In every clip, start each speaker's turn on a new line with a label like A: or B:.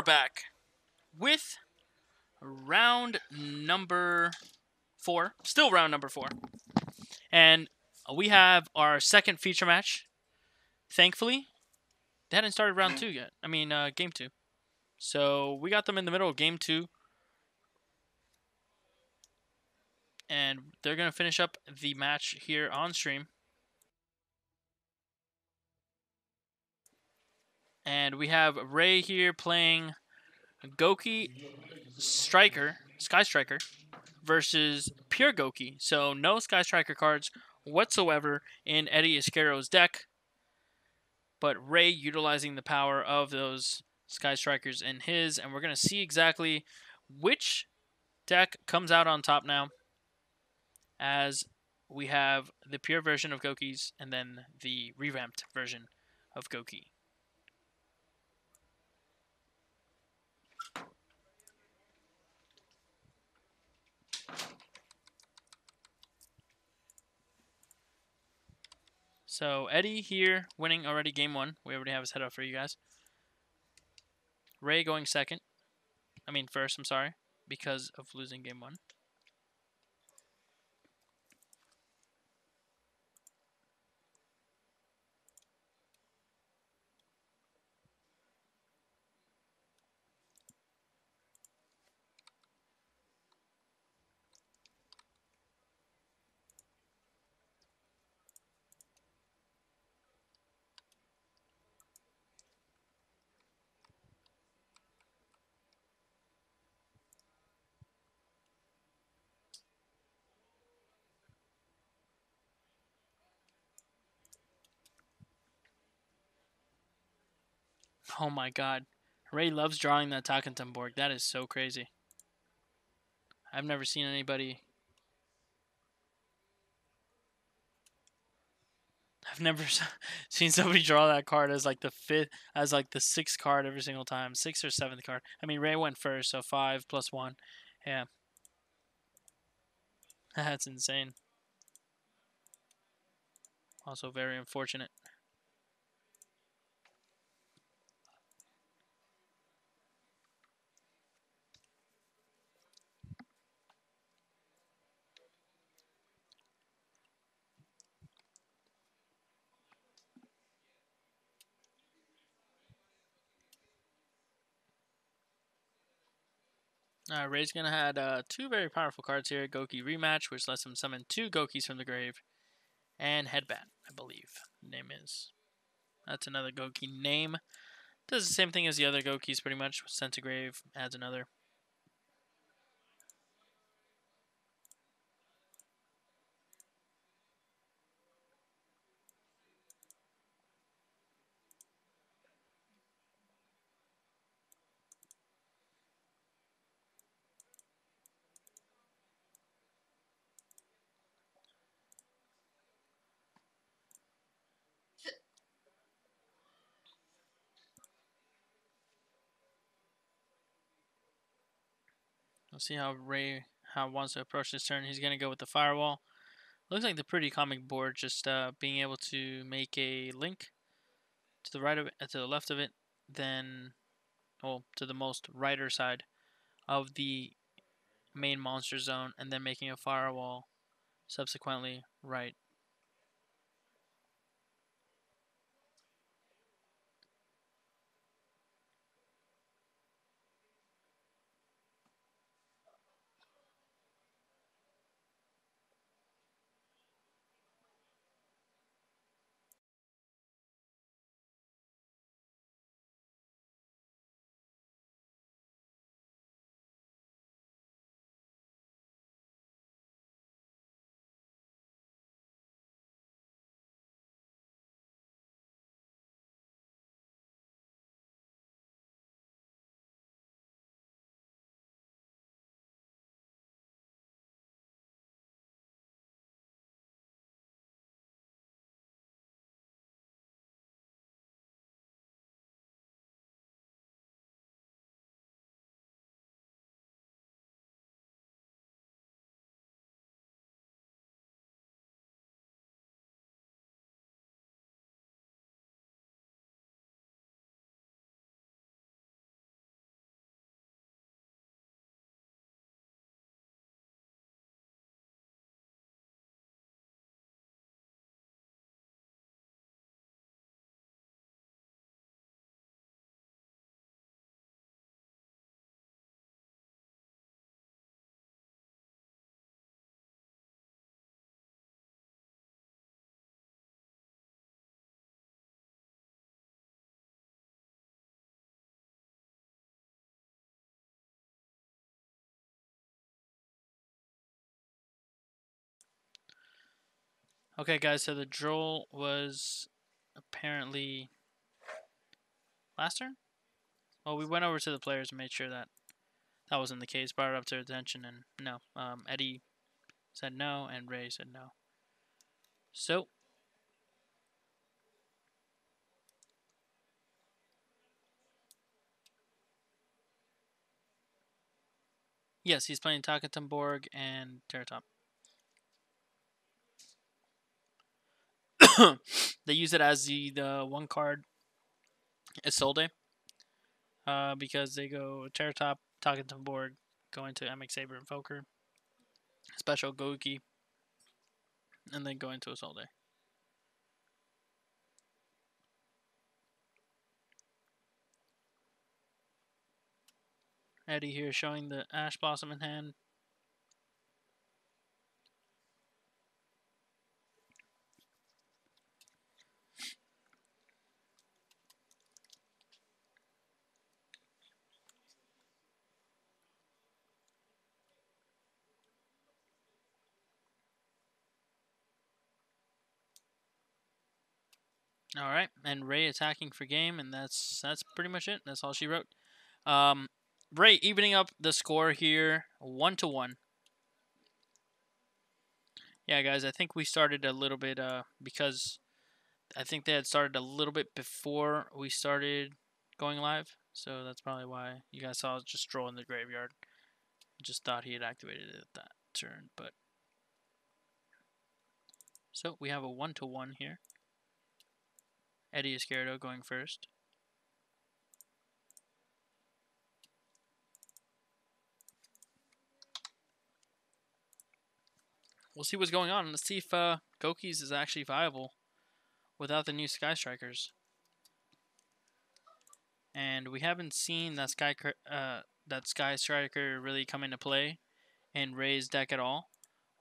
A: are back with round number 4. Still round number 4. And we have our second feature match. Thankfully, they hadn't started round 2 yet. Game 2. So we got them in the middle of game 2. And they're going to finish up the match here on stream. And we have Ray here playing Gouki Sky Striker versus Pure Gouki. So no Sky Striker cards whatsoever in Eddie Iscaro's deck. But Ray utilizing the power of those Sky Strikers in his. And we're going to see exactly which deck comes out on top now, as we have the pure version of Gouki's and then the revamped version of Gouki. So Eddie here winning already game 1. We already have his head up for you guys. Ray going first, I'm sorry, because of losing game 1. Oh my god. Ray loves drawing that Takentenborg. That is so crazy. I've never seen anybody... I've never seen somebody draw that card as like the 6th card every single time. 6th or 7th card. Ray went first, so 5 plus 1. Yeah. That's insane. Also very unfortunate. Ray's going to add 2 very powerful cards here. Gouki Rematch, which lets him summon 2 Goukis from the grave. And Headbat, I believe the name is. That's another Gouki name. Does the same thing as the other Goukis pretty much. Sent to grave, adds another. We'll see how Ray wants to approach this turn. He's going to go with the Firewall. Looks like the pretty comic board, just being able to make a link to the right of it, to the left of it, then, to the most righter side of the main monster zone, and then making a Firewall subsequently right. Okay, guys, so the droll was apparently last turn? Well, we went over to the players and made sure that that wasn't the case, brought it up to their attention, and no. Eddie said no, and Ray said no. So, yes, he's playing Takatumborg and Terratop. They use it as the one card Isolde, because they go Terratop, Takatumborg, go into MX Saber Invoker, special Gouki, and then go into Isolde. Eddie here showing the Ash Blossom in hand. All right, and Ray attacking for game, and that's pretty much it. That's all she wrote. Um, Ray evening up the score here, 1-1. Yeah, guys, I think we started a little bit because I think they had started a little bit before we started going live, so that's probably why you guys saw us just stroll in the graveyard. Just thought he had activated it at that turn, but so we have a 1-1 here. Eddie Izquierdo going first. We'll see what's going on. Let's see if Gouki's is actually viable without the new Sky Strikers. And we haven't seen that Sky Striker really come into play in Ray's deck at all.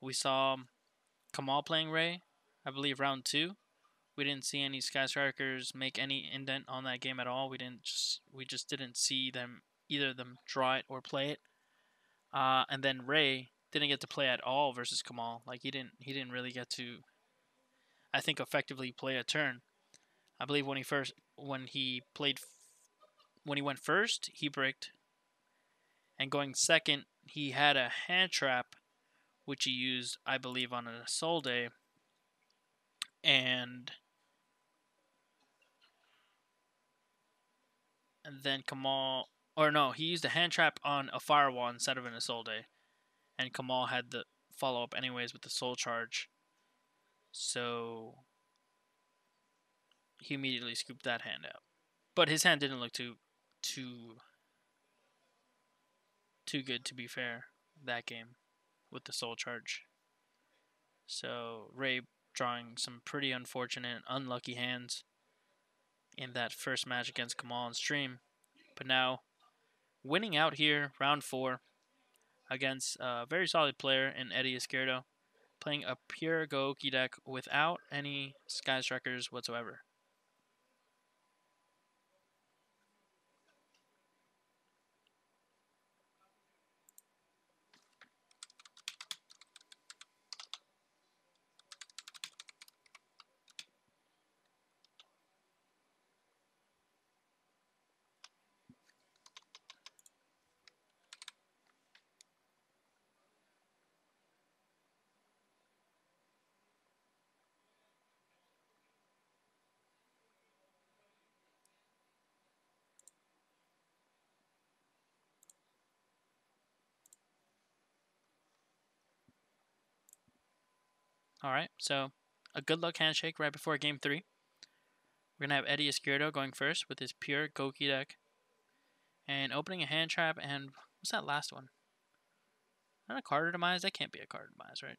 A: We saw Kamal playing Ray, I believe round 2. We didn't see any Sky Strikers make any indent on that game at all. We just didn't see them, either of them, draw it or play it. And then Ray didn't get to play at all versus Kamal. Like he didn't really get to, I think, effectively play a turn. I believe when he went first, he bricked, and going second, he had a hand trap, which he used, I believe, on an Isolde, and then Kamal, or no, he used a hand trap on a firewall instead of an Isolde, and Kamal had the follow up anyways with the soul charge, so he immediately scooped that hand out. But his hand didn't look too good, to be fair, that game with the soul charge. So Ray drawing some pretty unfortunate, unlucky hands in that first match against Kamal on stream. But now winning out here, round 4, against a very solid player in Eddie Izquierdo, playing a pure Gouki deck without any Sky Strikers whatsoever. Alright, so a good luck handshake right before game 3. We're going to have Eddie Izquierdo going first with his pure Gouki deck. And opening a hand trap, and what's that last one? Not a card demise? That can't be a card demise, right?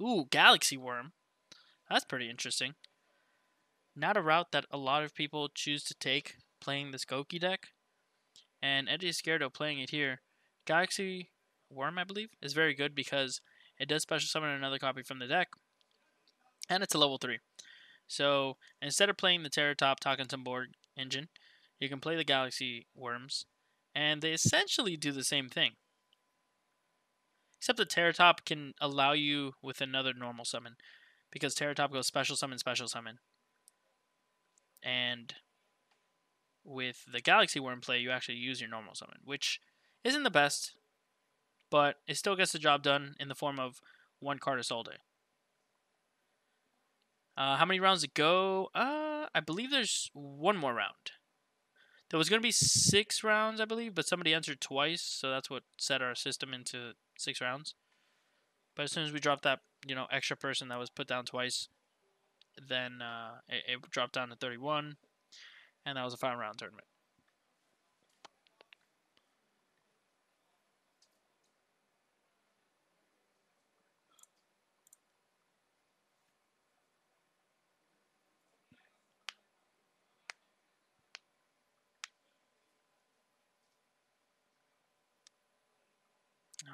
A: Ooh, Galaxy Worm. That's pretty interesting. Not a route that a lot of people choose to take playing this Gouki deck. And Eddie Izquierdo playing it here. Galaxy Worm, I believe, is very good because it does special summon another copy from the deck. And it's a level 3. So instead of playing the Terratop Board engine, you can play the Galaxy Worms. And they essentially do the same thing. Except the Terratop can allow you with another normal summon. because Terratop goes special summon, special summon. And with the Galaxy Worm play, you actually use your normal summon, which isn't the best, but it still gets the job done in the form of 1 card Assault. How many rounds to go? I believe there's 1 more round. There was going to be 6 rounds, I believe, but somebody entered twice, so that's what set our system into 6 rounds. But as soon as we dropped that, extra person that was put down twice, then it dropped down to 31, and that was a 5-round tournament.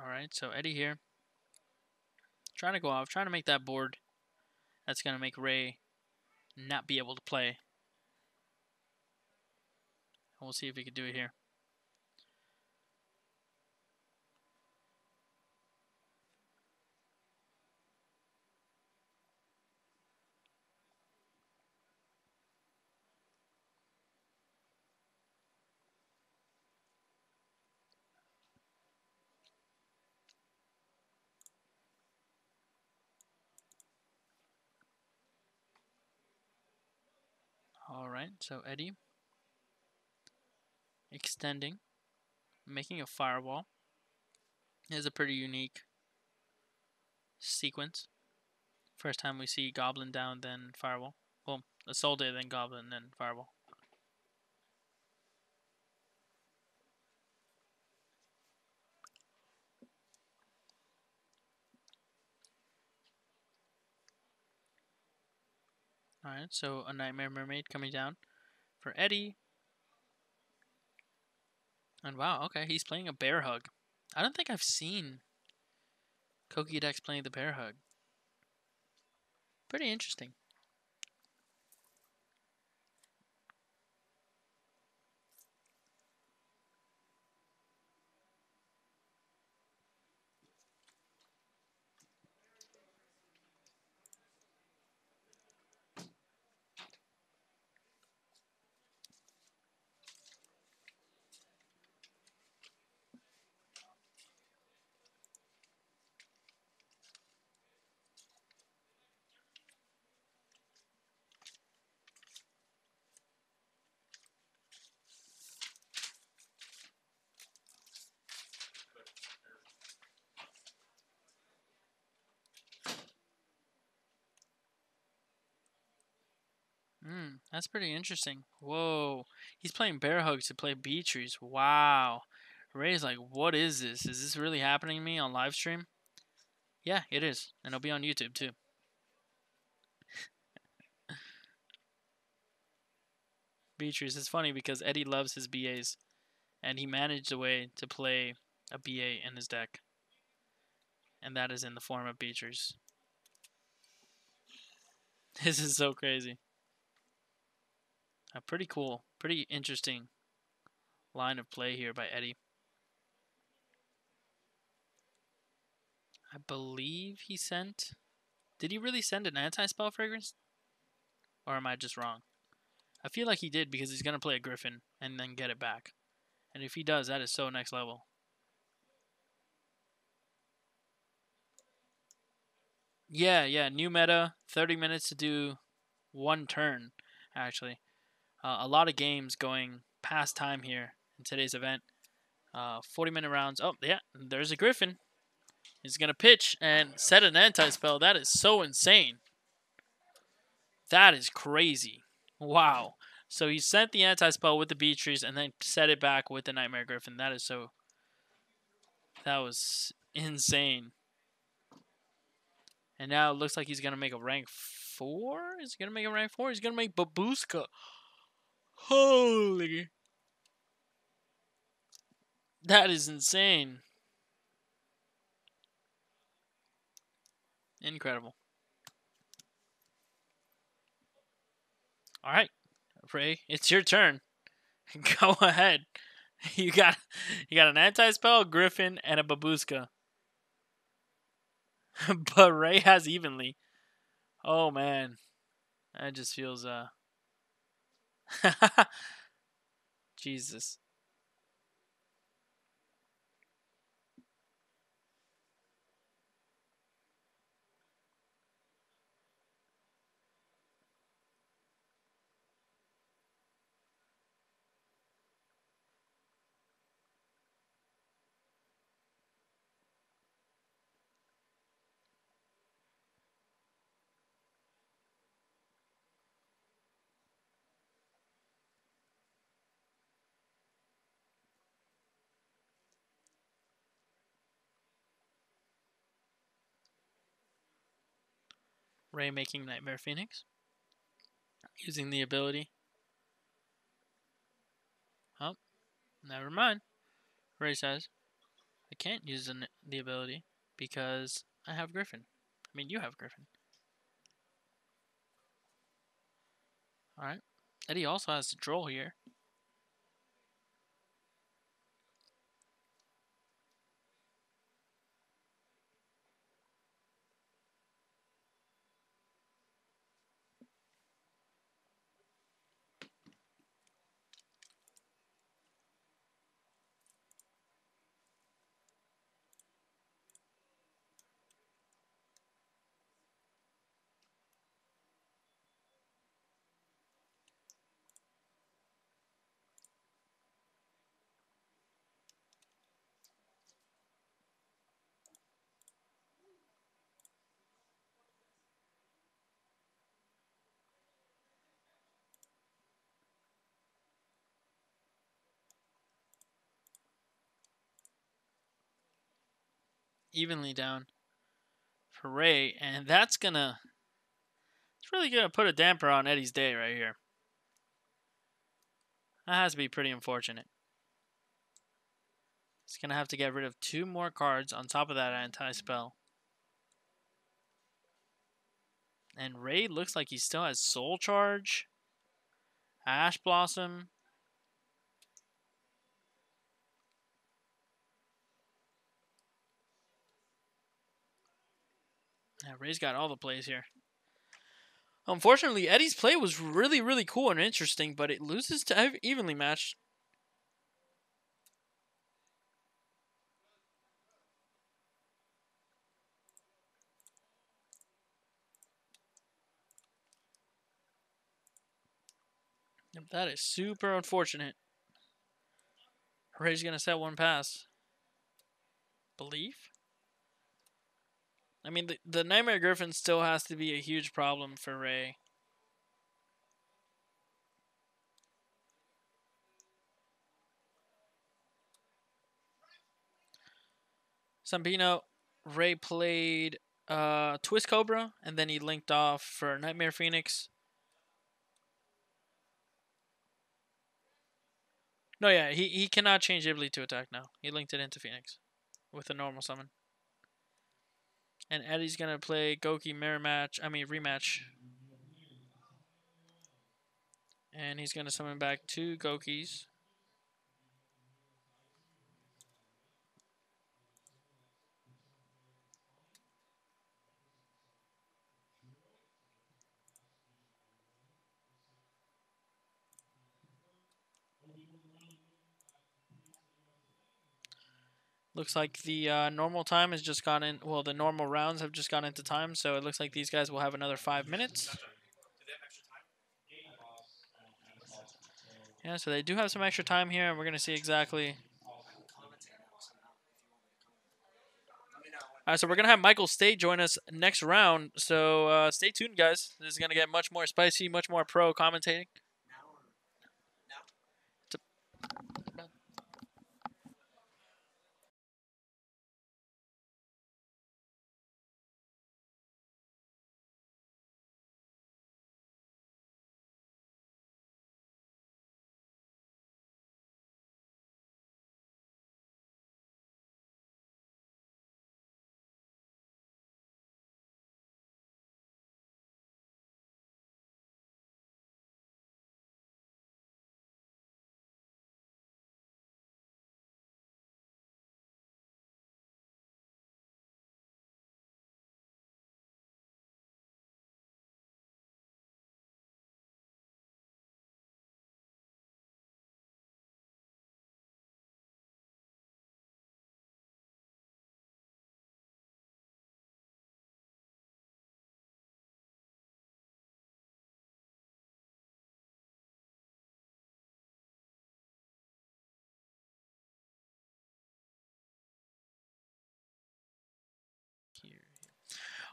A: Alright, so Eddie here. Trying to go off, trying to make that board that's going to make Ray not be able to play. We'll see if he can do it here. Alright, so Eddie extending, making a fireball. It is a pretty unique sequence. First time we see Goblin down, then fireball. Well, Assault, then Goblin, then fireball. Alright, so a Nightmare Mermaid coming down for Eddie. And wow, okay, he's playing a Bear Hug. I don't think I've seen Kokidex playing the Bear Hug. Pretty interesting. That's pretty interesting. Whoa. He's playing Bear Hug to play Beatrice. Wow. Ray's like, what is this? Is this really happening to me on live stream? Yeah, it is. And it'll be on YouTube too. Beatrice, it's funny because Eddie loves his BAs. And he managed a way to play a BA in his deck. And that is in the form of Beatrice. This is so crazy. Pretty cool. Pretty interesting line of play here by Eddie. I believe he sent... Did he really send an anti-spell fragrance? Or am I just wrong? I feel like he did because he's going to play a Griffin and then get it back. And if he does, that is so next level. Yeah, new meta. 30 minutes to do 1 turn, actually. A lot of games going past time here in today's event. 40-minute rounds. Oh, yeah, there's a Griffin. He's going to pitch and set an anti-spell. That is so insane. That is crazy. Wow. So he sent the anti-spell with the Beatrice and then set it back with the Nightmare Griffin. That is so... That was insane. And now it looks like he's going to make a rank 4? Is he going to make a rank 4? He's going to make Babushka. Holy. That is insane. Incredible. All right, Ray, it's your turn. Go ahead. You got an anti-spell, Griffin, and a Babushka. But Ray has evenly. Oh man, that just feels Jesus. Ray making Nightmare Phoenix using the ability. Oh, never mind. Ray says, I can't use the ability because I have Griffin. I mean, you have Griffin. Alright. Eddie also has the Droll here. Evenly down for Ray, and it's really gonna put a damper on Eddie's day right here. That has to be pretty unfortunate. He's gonna have to get rid of 2 more cards on top of that anti-spell. And Ray looks like he still has Soul Charge, Ash Blossom. Yeah, Ray's got all the plays here. Unfortunately, Eddie's play was really, really cool and interesting, but it loses to evenly matched. That is super unfortunate. Ray's gonna set 1 pass. Belief? I mean, the Nightmare Griffin still has to be a huge problem for Ray. Sambino, Ray played Twist Cobra, and then he linked off for Nightmare Phoenix. No, yeah, he cannot change ability to attack now. He linked it into Phoenix with a normal summon. And Eddie's gonna play Gouki rematch. And he's gonna summon back 2 Goukis. Looks like the normal time has just gone in. Well, the normal rounds have just gone into time, so it looks like these guys will have another 5 minutes. Yeah, so they do have some extra time here, and we're going to see exactly. All right, so we're going to have Michael State join us next round. So stay tuned, guys. This is going to get much more spicy, much more pro commentating.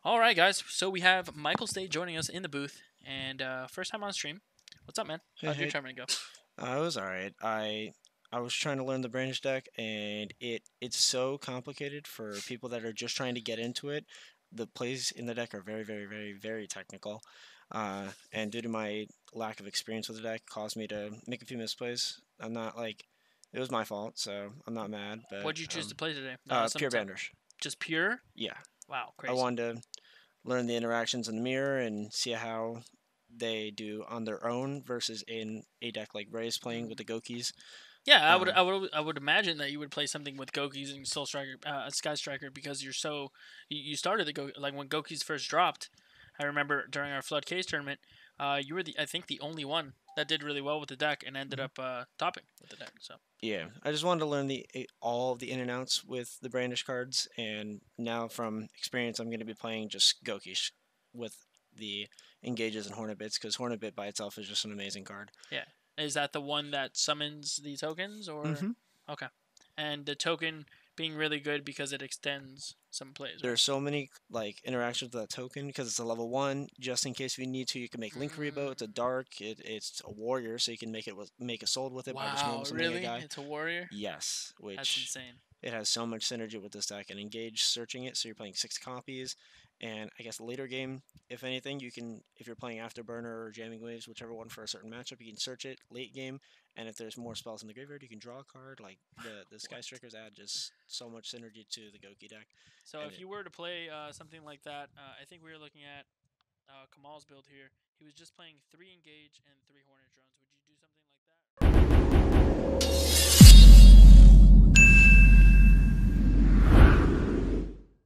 A: All right, guys. So we have Michael State joining us in the booth, and first time on stream. What's up, man?
B: Hey,
A: How'd your
B: hey,
A: tournament go?
B: I was alright. I was trying to learn the branch deck, and it's so complicated for people that are just trying to get into it. The plays in the deck are very, very, very, very technical, and due to my lack of experience with the deck, caused me to make a few misplays. I'm not like it was my fault, so I'm not mad. But
A: What'd you choose to play today?
B: pure banders.
A: Just pure.
B: Yeah,
A: Wow,
B: I
A: crazy.
B: wanted to learn the interactions in the mirror and see how they do on their own versus in a deck like Ray's playing with
A: Mm.
B: the Gokis.
A: Yeah,
B: Uh,
A: I would imagine that you would play something with Goki using Soul Striker, Sky Striker, because you started the Go like when Goki's first dropped. I remember during our Flood Case tournament, you were I think the only one that did really well with the deck and ended
B: mhm.
A: up topping with the deck. So
B: Yeah, I just wanted to learn all of the in and outs with the brandish cards, and now from experience, I'm going to be playing just Gokish with the engages and Hornet Bits because Hornet Bit by itself is just an amazing card.
A: yeah, is that the one that summons the tokens or
B: hmm
A: okay? And the token being really good because it extends some plays, right?
B: There's so many like interactions with that token because it's a level one. Just in case if you need to, you can make Link Rebo. It's a
A: Mm.
B: dark. It's a warrior, so you can make a sold with it by just
A: Wow,
B: normal summoning a
A: really?
B: guy.
A: It's a warrior?
B: Yes,
A: That's
B: which
A: insane.
B: it has so much synergy with this deck and engage searching it. So you're playing 6 copies, and I guess later game, if anything, you can if you're playing Afterburner or Jamming Waves, whichever one for a certain matchup, you can search it late game. And if there's more spells in the graveyard, you can draw a card. Like the Sky
A: What?
B: Strikers add just so much synergy to the Goki deck,
A: So
B: and
A: if you were to play something like that, I think we were looking at Kamal's build here. He was just playing 3 engage and 3 hornet drones. Would you do something like that?